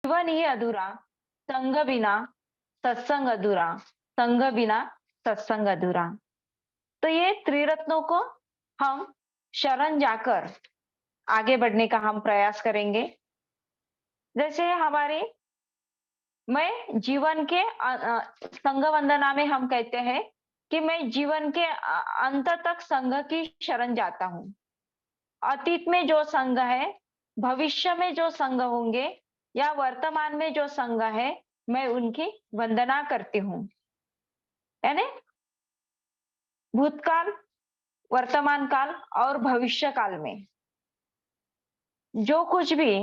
जीवन ही अधूरा, संग बिना सत्संग अधूरा, संग बिना सत्संग अधूरा। तो ये त्रिरत्नों को हम शरण जाकर आगे बढ़ने का हम प्रयास करेंगे। जैसे हमारे मैं जीवन के संग वंदना में हम कहते हैं कि मैं जीवन के अंत तक संघ की शरण जाता हूँ। अतीत में जो संघ है, भविष्य में जो संघ होंगे या वर्तमान में जो संघ है, मैं उनकी वंदना करती हूँ। यानी भूतकाल, वर्तमान काल और भविष्य काल में जो कुछ भी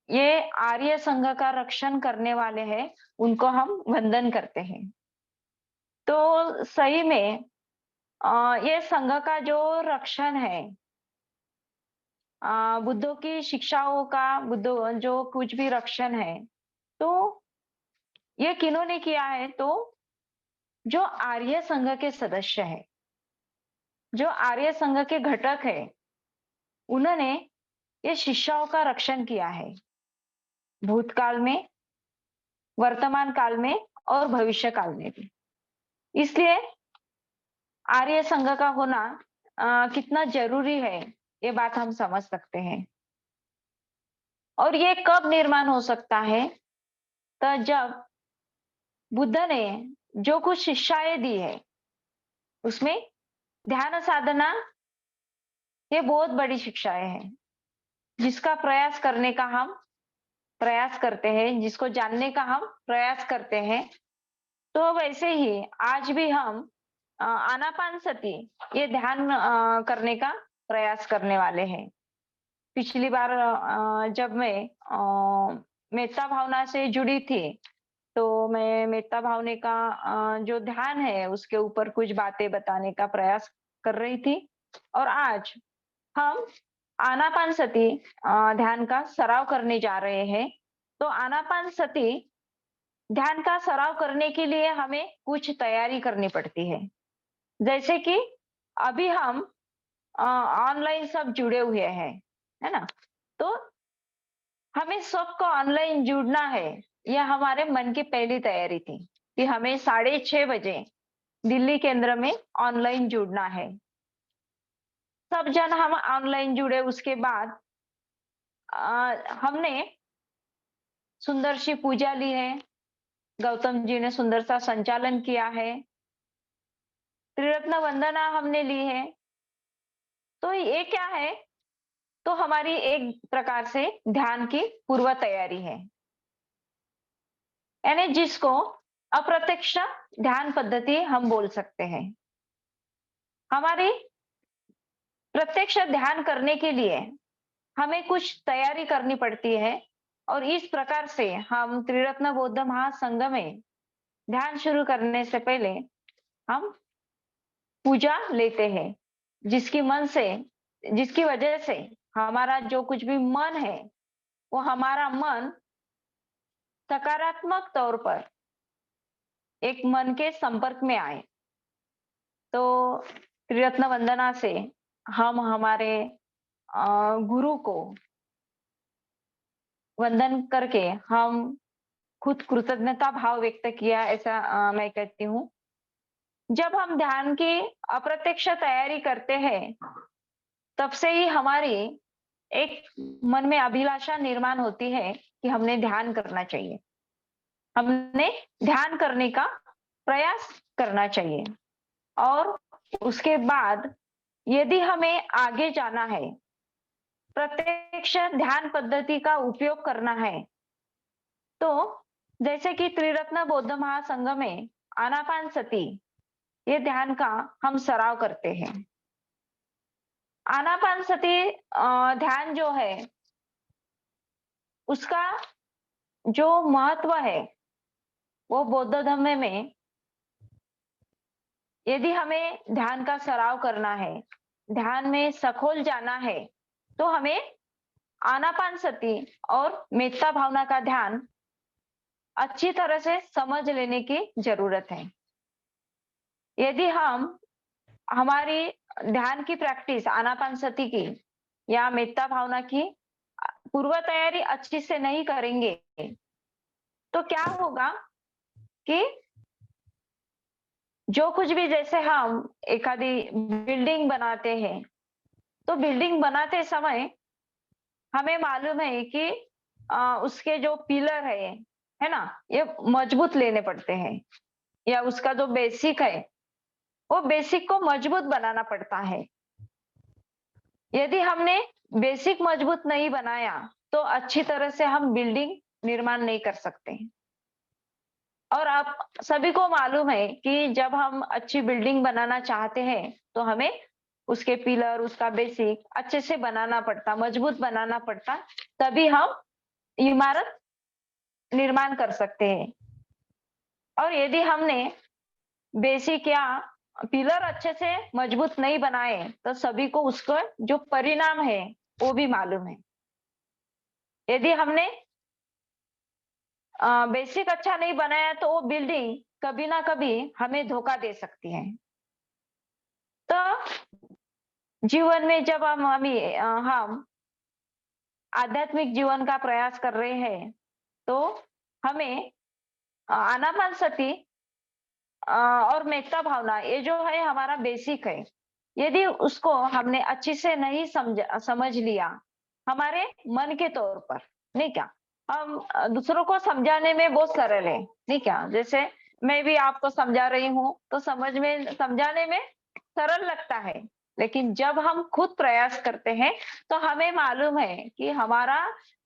ये आर्य संघ का रक्षण करने वाले हैं, उनको हम वंदन करते हैं। तो सही में ये संघ का जो रक्षण है, बुद्धों की शिक्षाओं का बुद्धों जो कुछ भी रक्षण है, तो ये किन्होंने किया है? तो जो आर्य संघ के सदस्य है, जो आर्य संघ के घटक है, उन्होंने ये शिक्षाओं का रक्षण किया है, भूतकाल में, वर्तमान काल में और भविष्य काल में भी। इसलिए आर्य संघ का होना कितना जरूरी है, ये बात हम समझ सकते हैं। और ये कब निर्माण हो सकता है? तो जब बुद्ध ने जो कुछ शिक्षाएं दी है, उसमें ध्यान साधना ये बहुत बड़ी शिक्षाएं हैं, जिसका प्रयास करने का हम प्रयास करते हैं, जिसको जानने का हम प्रयास करते हैं। तो वैसे ही आज भी हम आनापानसति ये ध्यान करने का प्रयास करने वाले हैं। पिछली बार जब मैं मेत्ता भावना से जुड़ी थी, तो मैं मेत्ता भावना का जो ध्यान है, उसके ऊपर कुछ बातें बताने का प्रयास कर रही थी। और आज हम आनापानसति ध्यान का सराव करने जा रहे हैं। तो आनापानसति ध्यान का सराव करने के लिए हमें कुछ तैयारी करनी पड़ती है। जैसे कि अभी हम ऑनलाइन सब जुड़े हुए हैं, है ना? तो हमें सबको ऑनलाइन जुड़ना है, यह हमारे मन की पहली तैयारी थी कि हमें 6:30 बजे दिल्ली केंद्र में ऑनलाइन जुड़ना है। सब जन हम ऑनलाइन जुड़े, उसके बाद हमने सुंदर सी पूजा ली है, गौतम जी ने सुंदर सा संचालन किया है, त्रिरत्न वंदना हमने ली है। तो ये क्या है? तो हमारी एक प्रकार से ध्यान की पूर्व तैयारी है, यानी जिसको अप्रत्यक्ष ध्यान पद्धति हम बोल सकते हैं। हमारी प्रत्यक्ष ध्यान करने के लिए हमें कुछ तैयारी करनी पड़ती है, और इस प्रकार से हम त्रिरत्न बौद्ध महासंघ में ध्यान शुरू करने से पहले हम पूजा लेते हैं, जिसकी वजह से हमारा जो कुछ भी मन है, वो हमारा मन सकारात्मक तौर पर एक मन के संपर्क में आए। तो त्रिरत्न वंदना से हम हमारे गुरु को वंदन करके हम खुद कृतज्ञता भाव व्यक्त किया, ऐसा मैं कहती हूँ। जब हम ध्यान की अप्रत्यक्ष तैयारी करते हैं, तब से ही हमारी एक मन में अभिलाषा निर्माण होती है कि हमने ध्यान करना चाहिए, हमने ध्यान करने का प्रयास करना चाहिए। और उसके बाद यदि हमें आगे जाना है, प्रत्यक्ष ध्यान पद्धति का उपयोग करना है, तो जैसे कि त्रिरत्न बौद्ध महासंघ में आनापानसति ये ध्यान का हम सराव करते हैं। आनापानसति ध्यान जो है, उसका जो महत्व है, वो बौद्ध धर्म में यदि हमें ध्यान का सराव करना है, ध्यान में सखोल जाना है, तो हमें आनापानसति और मेत्ता भावना का ध्यान अच्छी तरह से समझ लेने की जरूरत है। यदि हम हमारी ध्यान की प्रैक्टिस आनापानसति की या मेत्ता भावना की पूर्व तैयारी अच्छी से नहीं करेंगे, तो क्या होगा कि जो कुछ भी, जैसे हम एक आधी बिल्डिंग बनाते हैं, तो बिल्डिंग बनाते समय हमें मालूम है कि उसके जो पिलर है ना? ये मजबूत लेने पड़ते हैं, या उसका जो बेसिक है, वो बेसिक को मजबूत बनाना पड़ता है। यदि हमने बेसिक मजबूत नहीं बनाया, तो अच्छी तरह से हम बिल्डिंग निर्माण नहीं कर सकते। और आप सभी को मालूम है कि जब हम अच्छी बिल्डिंग बनाना चाहते हैं, तो हमें उसके पिलर, उसका बेसिक अच्छे से बनाना पड़ता, मजबूत बनाना पड़ता, तभी हम इमारत निर्माण कर सकते हैं। और यदि हमने बेसिक या पिलर अच्छे से मजबूत नहीं बनाए, तो सभी को उसका जो परिणाम है, वो भी मालूम है। यदि हमने बेसिक अच्छा नहीं बनाया, तो वो बिल्डिंग कभी ना कभी हमें धोखा दे सकती है। तो जीवन में जब हम आध्यात्मिक जीवन का प्रयास कर रहे हैं, तो हमें आनापानसति और मेत्ता भावना, ये जो है हमारा बेसिक है। यदि उसको हमने अच्छे से नहीं समझ लिया, हमारे मन के तौर पर, नहीं क्या? हम दूसरों को समझाने में बहुत सरल है, नहीं क्या? जैसे मैं भी आपको समझा रही हूँ, तो समझाने में सरल लगता है। लेकिन जब हम खुद प्रयास करते हैं, तो हमें मालूम है कि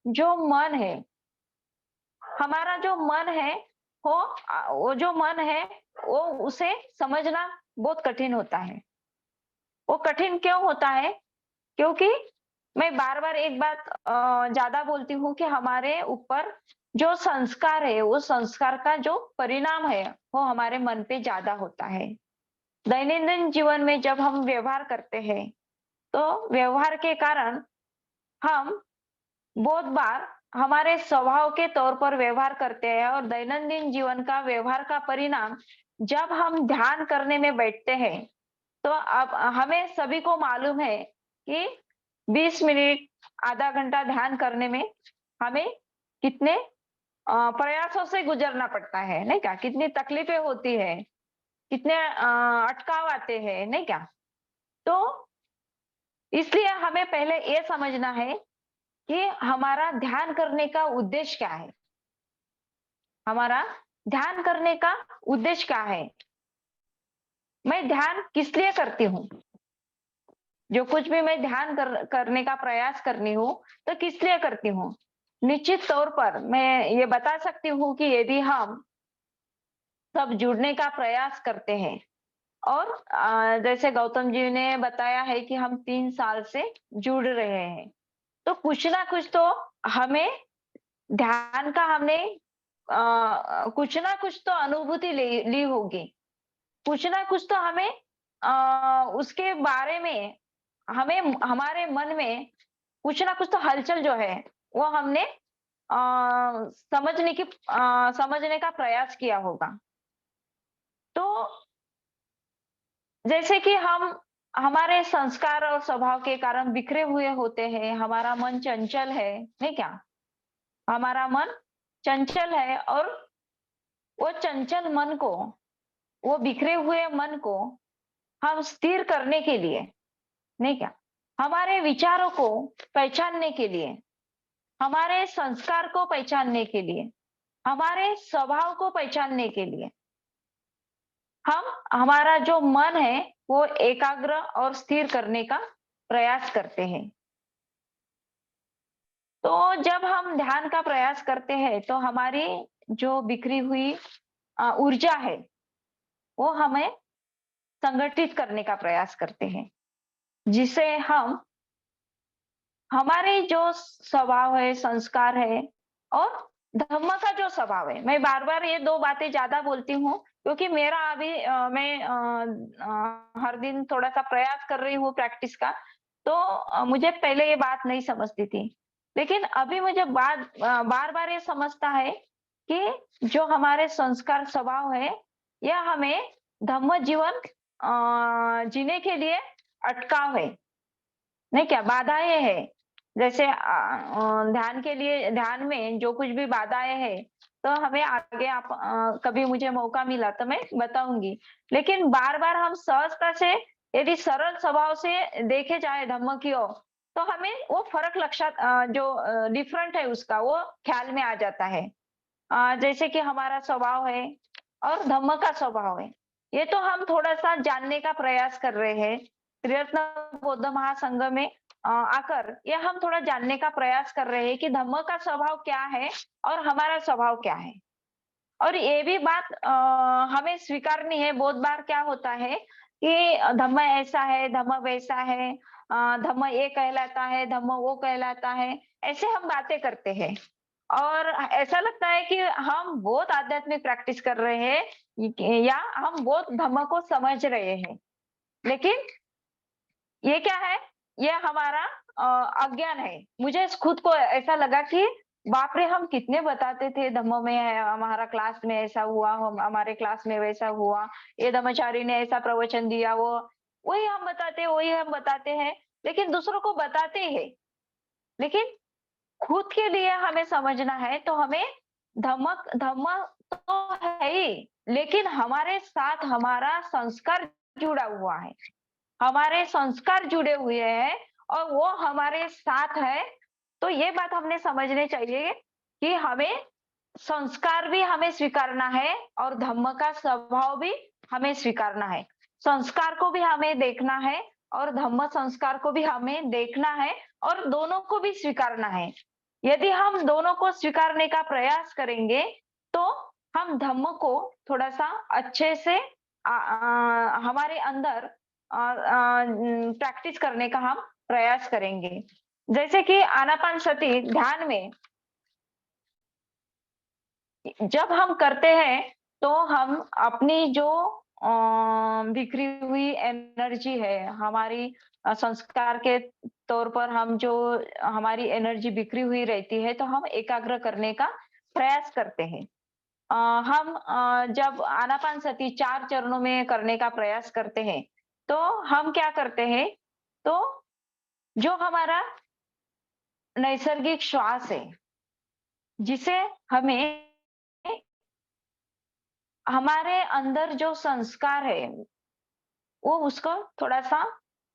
जो मन है हमारा जो मन है, वो जो मन है, वो उसे समझना बहुत कठिन होता है। वो कठिन क्यों होता है? क्योंकि मैं बार-बार एक बात ज़्यादा बोलती हूँ कि हमारे ऊपर जो संस्कार है, वो संस्कार का जो परिणाम है, वो हमारे मन पे ज़्यादा होता है। दैनंदिन जीवन में जब हम व्यवहार करते हैं, तो व्यवहार के कारण हम बहुत बार हमारे स्वभाव के तौर पर व्यवहार करते हैं, और दैनंदिन जीवन का व्यवहार का परिणाम जब हम ध्यान करने में बैठते हैं, तो अब हमें सभी को मालूम है कि 20 मिनट, आधा घंटा ध्यान करने में हमें कितने प्रयासों से गुजरना पड़ता है, नहीं क्या? कितनी तकलीफें होती है, कितने अटकाव आते हैं, नहीं क्या? तो इसलिए हमें पहले ये समझना है कि हमारा ध्यान करने का उद्देश्य क्या है? हमारा ध्यान करने का उद्देश्य क्या है? मैं ध्यान किस लिए करती हूँ? जो कुछ भी मैं ध्यान करने का प्रयास करनी हूँ, तो किस लिए करती हूँ? निश्चित तौर पर मैं ये बता सकती हूँ कि यदि हम सब जुड़ने का प्रयास करते हैं, और जैसे गौतम जी ने बताया है कि हम 3 साल से जुड़ रहे हैं, तो कुछ ना कुछ तो हमें ध्यान का हमने कुछ ना कुछ तो अनुभूति ली ली होगी। कुछ ना कुछ तो हमें उसके बारे में हमें हमारे मन में कुछ ना कुछ तो हलचल जो है, वो हमने समझने का प्रयास किया होगा। तो जैसे कि हम हमारे संस्कार और स्वभाव के कारण बिखरे हुए होते हैं, हमारा मन चंचल है, नहीं क्या? हमारा मन चंचल है, और वो चंचल मन को, वो बिखरे हुए मन को हम स्थिर करने के लिए, नहीं क्या? हमारे विचारों को पहचानने के लिए, हमारे संस्कार को पहचानने के लिए, हमारे स्वभाव को पहचानने के लिए, हम हमारा जो मन है, वो एकाग्र और स्थिर करने का प्रयास करते हैं। तो जब हम ध्यान का प्रयास करते हैं, तो हमारी जो बिखरी हुई ऊर्जा है, वो हमें संगठित करने का प्रयास करते हैं, जिसे हम हमारे जो स्वभाव है, संस्कार है, और धम्म का जो स्वभाव है, मैं बार-बार ये 2 बातें ज़्यादा बोलती हूँ, क्योंकि मेरा अभी मैं हर दिन थोड़ा-सा प्रयास कर रही हूँ प्रैक्टिस का, तो मुझे पहले ये बात नहीं समझती थी। लेकिन अभी मुझे बार-बार ये समझता है कि जो हमारे संस्कार स्वभाव है, यह हमें धम्म जीवन जीने के लिए अटकाव है। नहीं क्या, बाधाएँ हैं। जैसे ध्यान के लिए, ध्यान में जो कुछ भी बाधाएँ हैं, तो हमें आगे आप कभी मुझे मौका मिला तो मैं बताऊँगी। लेकिन बार-बार हम सहजता से यदि सरल स्वभाव से देखे जाए धम्म की ओर, तो हमें वो फ़र्क जो डिफरेंट है उसका वो ख़्याल में आ जाता है। जैसे कि हमारा स्वभाव है और धम्म का स्वभाव है। ये तो हम थोड़ा-सा जानने का प्रयास कर रहे हैं। त्रिरत्न बौद्ध महासंघ में आकर ये हम थोड़ा जानने का प्रयास कर रहे हैं कि धम्म का स्वभाव क्या है और हमारा स्वभाव क्या है। और ये भी बात हमें स्वीकारनी है। बहुत बार क्या होता है कि धम्म ऐसा है, धम्म वैसा है, धम्म ये कहलाता है, धम्म वो कहलाता है, ऐसे हम बातें करते हैं। और ऐसा लगता है कि हम बहुत आध्यात्मिक प्रैक्टिस कर रहे हैं या हम बहुत धम्म को समझ रहे हैं। लेकिन ये क्या है? ये हमारा अज्ञान है। मुझे खुद को ऐसा लगा कि बाप रे! हम कितने बताते थे धम्म में है, हमारा क्लास में ऐसा हुआ, हम हमारे क्लास में वैसा हुआ, ये धम्मचारी ने ऐसा प्रवचन दिया, वो वही हम बताते हैं, लेकिन दूसरों को बताते हैं। लेकिन खुद के लिए हमें समझना है तो हमें धम्म तो है ही, लेकिन हमारे साथ हमारा संस्कार जुड़ा हुआ है। हमारे संस्कार जुड़े हुए हैं और वो हमारे साथ है, तो ये बात हमने समझनी चाहिए कि हमें संस्कार भी हमें स्वीकारना है और धम्म का स्वभाव भी हमें स्वीकारना है। संस्कार को भी हमें देखना है और धम्म संस्कार को भी हमें देखना है और दोनों को भी स्वीकारना है। यदि हम दोनों को स्वीकारने का प्रयास करेंगे, तो हम धम्म को थोड़ा-सा अच्छे से हमारे अंदर प्रैक्टिस करने का हम प्रयास करेंगे। जैसे कि आनापानसति ध्यान में जब हम करते हैं, तो हम अपनी जो बिखरी हुई एनर्जी है, हमारी संस्कार के तौर पर हम जो हमारी एनर्जी बिखरी हुई रहती है, तो हम एकाग्र करने का प्रयास करते हैं। अ, हम जब आनापानसति 4 चरणों में करने का प्रयास करते हैं, तो हम क्या करते हैं, तो जो हमारा नैसर्गिक श्वास है, जिसे हमें हमारे अंदर जो संस्कार है, वो उसको थोड़ा-सा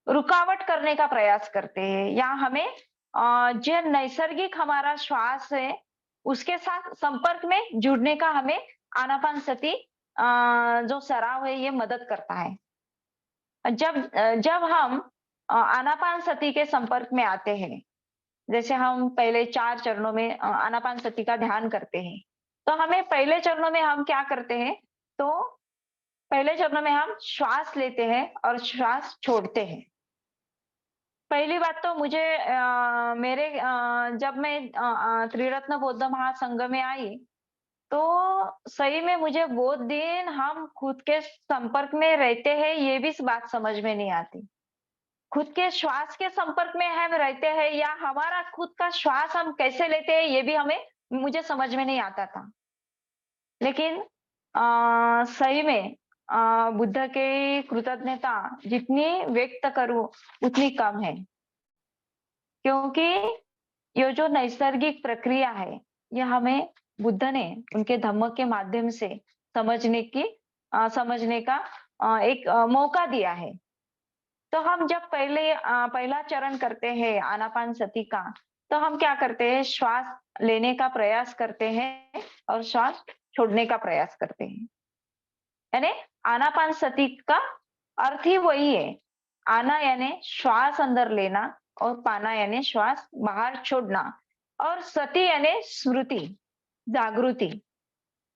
रुकावट करने का प्रयास करते हैं या हमें जो नैसर्गिक हमारा श्वास है, उसके साथ संपर्क में जुड़ने का हमें आनापानसति जो सराव है, ये मदद करता है। जब हम आनापानसति के संपर्क में आते हैं, जैसे हम पहले 4 चरणों में आनापानसति का ध्यान करते हैं, तो हमें पहले चरणों में हम क्या करते हैं, तो पहले चरणों में हम श्वास लेते हैं और श्वास छोड़ते हैं। पहली बात तो मुझे जब मैं त्रिरत्न बौद्ध महासंघ में आई, तो सही में मुझे बहुत दिन हम खुद के संपर्क में रहते हैं, ये भी इस बात समझ में नहीं आती। खुद के श्वास के संपर्क में हम रहते हैं या हमारा खुद का श्वास हम कैसे लेते हैं, ये भी मुझे समझ में नहीं आता था। लेकिन सही में बुद्ध की कृतज्ञता जितनी व्यक्त करूँ, उतनी कम है। क्योंकि ये जो नैसर्गिक प्रक्रिया है, ये हमें बुद्ध ने उनके धम्म के माध्यम से समझने का एक मौका दिया है। तो हम जब पहला चरण करते हैं आनापानसति का, तो हम क्या करते हैं, श्वास लेने का प्रयास करते हैं और श्वास छोड़ने का प्रयास करते हैं। यानी आनापानसति का अर्थ ही वही है। आना यानी श्वास अंदर लेना और पाना यानी श्वास बाहर छोड़ना और सति यानी स्मृति, जागृति।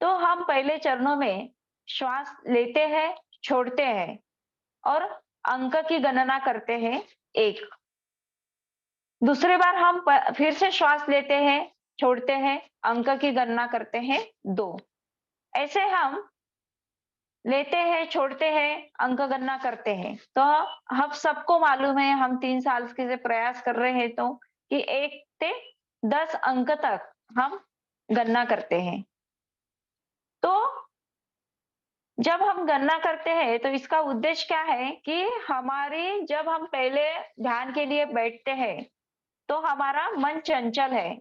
तो हम पहले चरणों में श्वास लेते हैं, छोड़ते हैं और अंक की गणना करते हैं 1। दूसरी बार हम फिर से श्वास लेते हैं, छोड़ते हैं, अंक की गणना करते हैं 2। ऐसे हम लेते हैं, छोड़ते हैं, अंक गणना करते हैं। तो हम सबको मालूम है, हम 3 साल से प्रयास कर रहे हैं तो कि 1 से 10 अंक तक हम गणना करते हैं। तो जब हम गणना करते हैं तो इसका उद्देश्य क्या है कि हमारी जब हम पहले ध्यान के लिए बैठते हैं, तो हमारा मन चंचल है।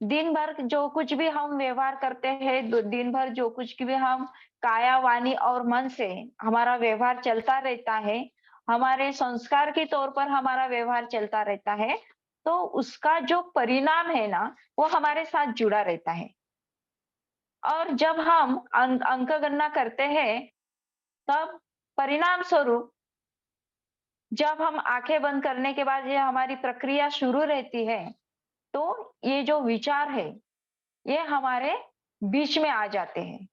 दिन भर जो कुछ भी हम व्यवहार करते हैं, दिन भर जो कुछ भी हम काया, वाणी और मन से हमारा व्यवहार चलता रहता है, हमारे संस्कार के तौर पर हमारा व्यवहार चलता रहता है, तो उसका जो परिणाम है ना, वो हमारे साथ जुड़ा रहता है। और जब हम अंक गणना करते हैं, तब परिणाम स्वरूप जब हम आंखें बंद करने के बाद ये हमारी प्रक्रिया शुरू रहती है, तो ये जो विचार है, ये हमारे बीच में आ जाते हैं।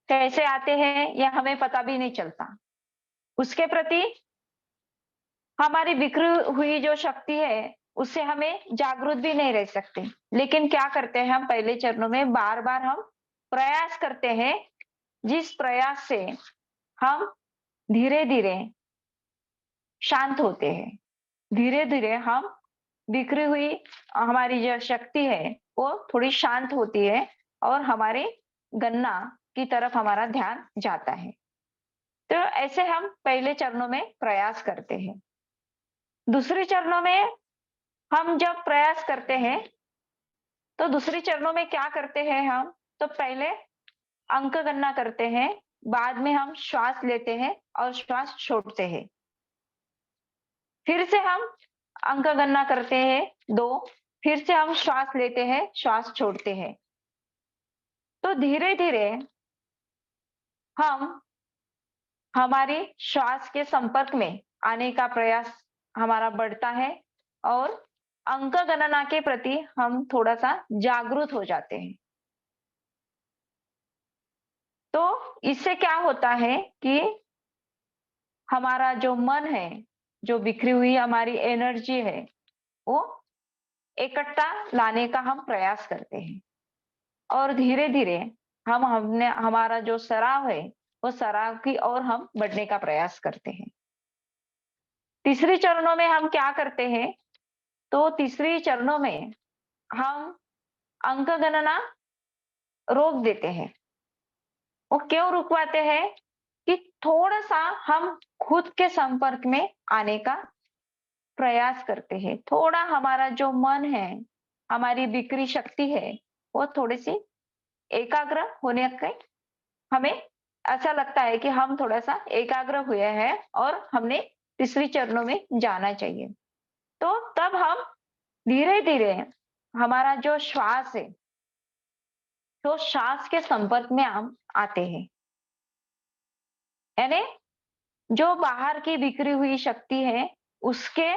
कैसे आते हैं, ये हमें पता भी नहीं चलता। उसके प्रति हमारी बिखरी हुई जो शक्ति है, उससे हमें जागरूक भी नहीं रह सकते। लेकिन क्या करते हैं हम पहले चरणों में बार-बार हम प्रयास करते हैं, जिस प्रयास से हम धीरे-धीरे शांत होते हैं। धीरे-धीरे हम बिखरी हुई हमारी जो शक्ति है, वो थोड़ी शांत होती है और हमारे गणना की तरफ हमारा ध्यान जाता है। तो ऐसे हम पहले चरणों में प्रयास करते हैं। दूसरे चरणों में हम जब प्रयास करते हैं, तो दूसरे चरणों में क्या करते हैं हम? तो पहले अंक गणना करते हैं, बाद में हम श्वास लेते हैं और श्वास छोड़ते हैं। फिर से हम अंक गणना करते हैं 2, फिर से हम श्वास लेते हैं, श्वास छोड़ते हैं। तो धीरे-धीरे हम हमारे श्वास के संपर्क में आने का प्रयास हमारा बढ़ता है और अंक गणना के प्रति हम थोड़ा-सा जागरूक हो जाते हैं। तो इससे क्या होता है कि हमारा जो मन है, जो बिखरी हुई हमारी एनर्जी है, वो इकट्ठा लाने का हम प्रयास करते हैं और धीरे-धीरे हम हमने हमारा जो सराव है, वो सराव की ओर हम बढ़ने का प्रयास करते हैं। तीसरे चरणों में हम क्या करते हैं, तो तीसरी चरणों में हम अंक गणना रोक देते हैं। वो क्यों रुकवाते हैं कि थोड़ा-सा हम खुद के संपर्क में आने का प्रयास करते हैं। थोड़ा हमारा जो मन है, हमारी बिखरी शक्ति है, वो थोड़ी-सी एकाग्र होने के हमें ऐसा लगता है कि हम थोड़ा-सा एकाग्र हुए हैं और हमने तीसरी चरणों में जाना चाहिए। तो तब हम धीरे-धीरे हमारा जो श्वास है, तो श्वास के संपर्क में हम आते हैं। यानी जो बाहर की बिखरी हुई शक्ति है, उसके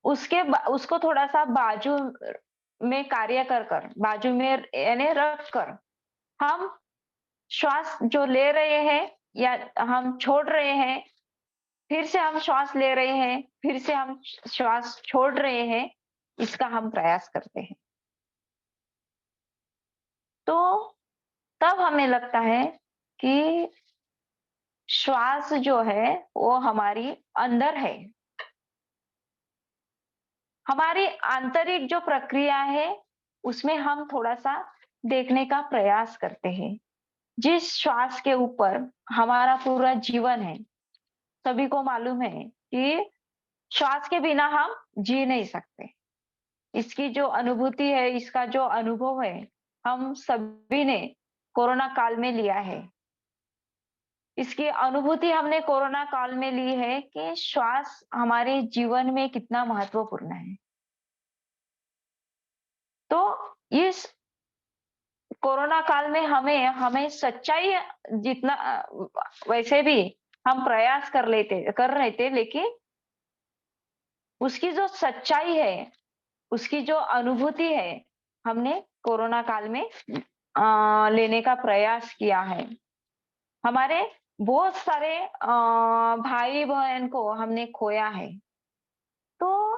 उसके ब उसको थोड़ा-सा बाजू में कार्य कर बाजू में यानी रख कर, हम श्वास जो ले रहे हैं या हम छोड़ रहे हैं, फिर से हम श्वास ले रहे हैं, फिर से हम श्वास छोड़ रहे हैं, इसका हम प्रयास करते हैं। तो तब हमें लगता है कि श्वास जो है, वो हमारी अंदर है। हमारी आंतरिक जो प्रक्रिया है, उसमें हम थोड़ा-सा देखने का प्रयास करते हैं। जिस श्वास के ऊपर हमारा पूरा जीवन है, सभी को मालूम है कि श्वास के बिना हम जी नहीं सकते। इसकी जो अनुभूति है, इसका जो अनुभव है, हम सभी ने कोरोना काल में लिया है। इसकी अनुभूति हमने कोरोना काल में ली है कि श्वास हमारे जीवन में कितना महत्वपूर्ण है। तो इस कोरोना काल में हमें हमें सच्चाई जितना वैसे भी हम प्रयास कर रहे थे, लेकिन उसकी जो सच्चाई है, उसकी जो अनुभूति है, हमने कोरोना काल में लेने का प्रयास किया है। हमारे बहुत सारे भाई-बहन को हमने खोया है। तो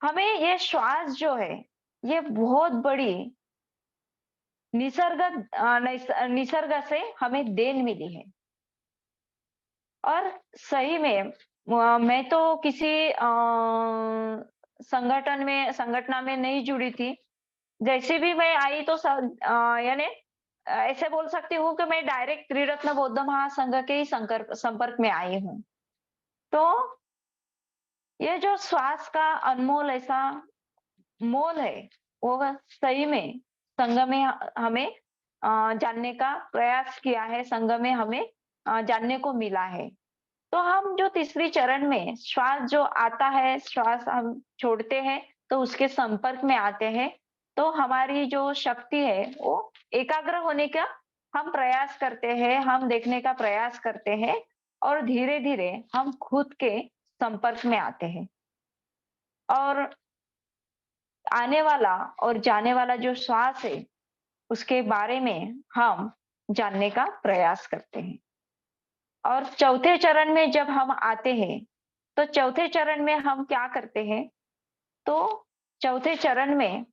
हमें ये श्वास जो है, ये बहुत बड़ी निसर्ग से हमें देन मिली है। और सही में मैं तो किसी संगठन में नहीं जुड़ी थी। जैसे भी मैं आई तो यानी ऐसे बोल सकती हूँ कि मैं डायरेक्ट त्रिरत्न बौद्ध महासंघ के ही संपर्क में आई हूँ। तो ये जो श्वास का अनमोल ऐसा मोल है, वो सही में संघ में हमें जानने का प्रयास किया है, संघ में हमें जानने को मिला है। तो हम जो तीसरी चरण में श्वास जो आता है, श्वास हम छोड़ते हैं, तो उसके संपर्क में आते हैं, तो हमारी जो शक्ति है, वो एकाग्र होने का हम प्रयास करते हैं, हम देखने का प्रयास करते हैं और धीरे-धीरे हम खुद के संपर्क में आते हैं। और आने वाला और जाने वाला जो श्वास है, उसके बारे में हम जानने का प्रयास करते हैं। और चौथे चरण में जब हम आते हैं, तो चौथे चरण में हम क्या करते हैं? तो चौथे चरण में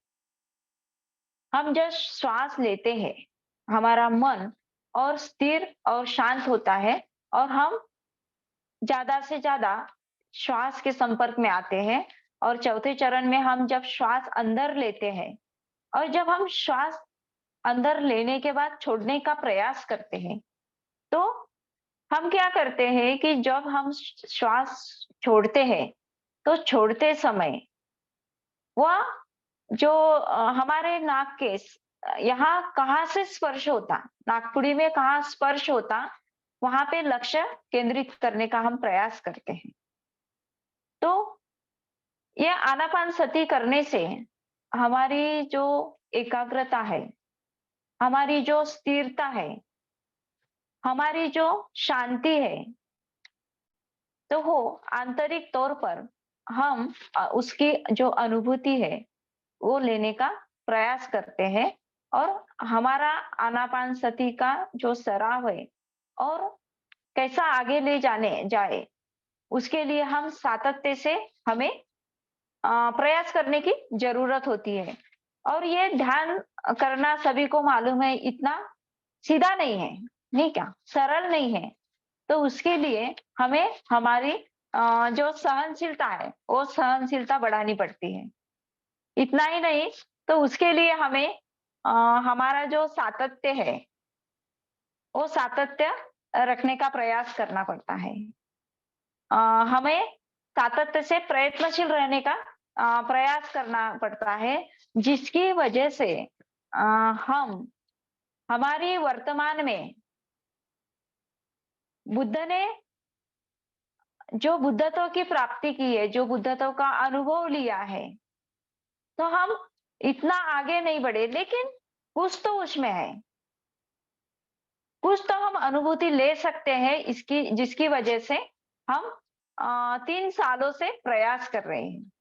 हम जब श्वास लेते हैं, हमारा मन और स्थिर और शांत होता है और हम ज़्यादा से ज़्यादा श्वास के संपर्क में आते हैं और चौथे चरण में हम जब श्वास अंदर लेते हैं और जब हम श्वास अंदर लेने के बाद छोड़ने का प्रयास करते हैं, तो हम क्या करते हैं कि जब हम श्वास छोड़ते हैं, तो छोड़ते समय वह जो हमारे नाक के यहाँ कहाँ से स्पर्श होता, नाकपुड़ी में कहाँ स्पर्श होता, वहाँ पे लक्ष्य केंद्रित करने का हम प्रयास करते हैं। तो ये आनापानसति करने से हमारी जो एकाग्रता है, हमारी जो स्थिरता है, हमारी जो शांति है, तो वो आंतरिक तौर पर हम उसकी जो अनुभूति है, वो लेने का प्रयास करते हैं और हमारा आनापानसति का जो सराव है और कैसा आगे ले जाने जाए, उसके लिए हम सातत्य से हमें प्रयास करने की ज़रूरत होती है। और ये ध्यान करना सभी को मालूम है, इतना सीधा नहीं है, नहीं क्या? सरल नहीं है। तो उसके लिए हमें हमारी जो सहनशीलता है, वो सहनशीलता बढ़ानी पड़ती है। इतना ही नहीं, तो उसके लिए हमें अ, हमारा जो सातत्य है, वो सातत्य रखने का प्रयास करना पड़ता है। अ, हमें सातत्य से प्रयत्नशील रहने का प्रयास करना पड़ता है, जिसकी वजह से हम हमारी वर्तमान में बुद्ध ने जो बुद्धत्व की प्राप्ति की है, जो बुद्धत्व का अनुभव लिया है, तो हम इतना आगे नहीं बढ़े, लेकिन कुछ तो उसमें है। कुछ तो हम अनुभूति ले सकते हैं इसकी जिसकी वजह से हम 3 सालों से प्रयास कर रहे हैं।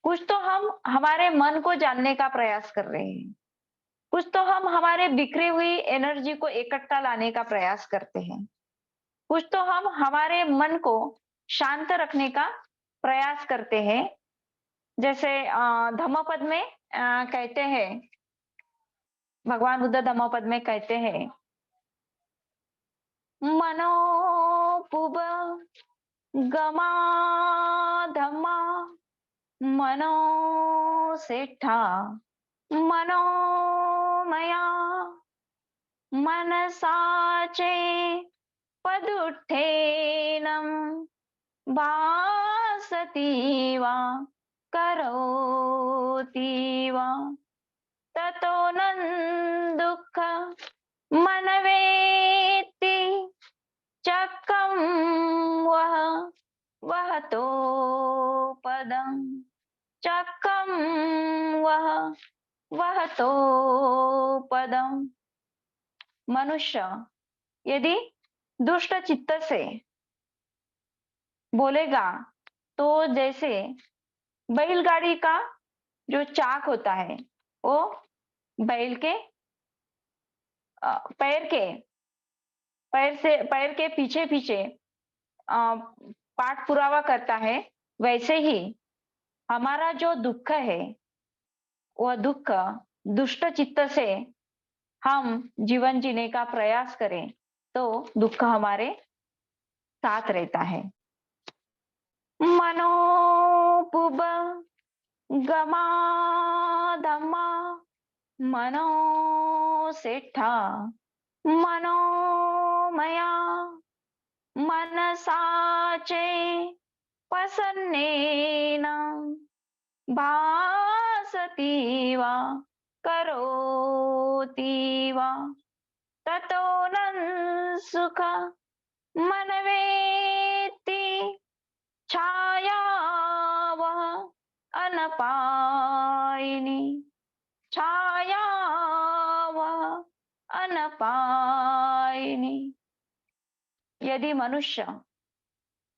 कुछ तो हम हमारे मन को जानने का प्रयास कर रहे हैं। कुछ तो हम हमारे बिखरी हुई एनर्जी को इकट्ठा लाने का प्रयास करते हैं। कुछ तो हम हमारे मन को शांत रखने का प्रयास करते हैं। जैसे धम्मपद में कहते हैं, भगवान बुद्ध धम्मपद में कहते हैं, मनो पुब गमा धम्मा मनो सेठा मनोमया मनसाचे पदुत्थेनं भासति वा करोति वा ततो न दुःख मनवेति चक्रं वह वहतो पदम् चक्रं वह वहतो पदम्। मनुष्य यदि दुष्ट चित्त से बोलेगा, तो जैसे बैलगाड़ी का जो चाक होता है, वो बैल के अ, पैर के पैर के पीछे-पीछे पाठ पुरावा करता है, वैसे ही हमारा जो दुःख है, वह दुःख दुष्ट चित्त से हम जीवन जीने का प्रयास करें, तो दुःख हमारे साथ रहता है। मनोपुब गमा धम्मा मनो सेठा मनोमया मनसाचे पसन्नेन भासति हसति वा करोति वा ततो न सुख मनवेति छाया वह अनपायिनी छाया वह अनपायिनी। यदि मनुष्य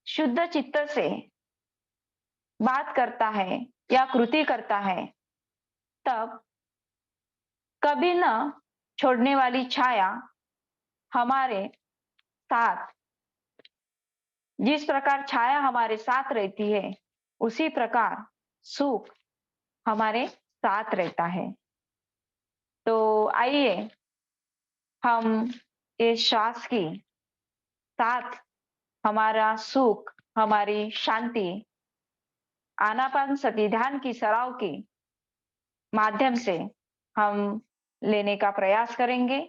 शुद्ध चित्त से बात करता है या कृति करता है, तब कभी न छोड़ने वाली छाया हमारे साथ, जिस प्रकार छाया हमारे साथ रहती है, उसी प्रकार सुख हमारे साथ रहता है। तो आइए हम इस श्वास की साथ हमारा सुख, हमारी शांति आनापानसति ध्यान की सराव के माध्यम से हम लेने का प्रयास करेंगे।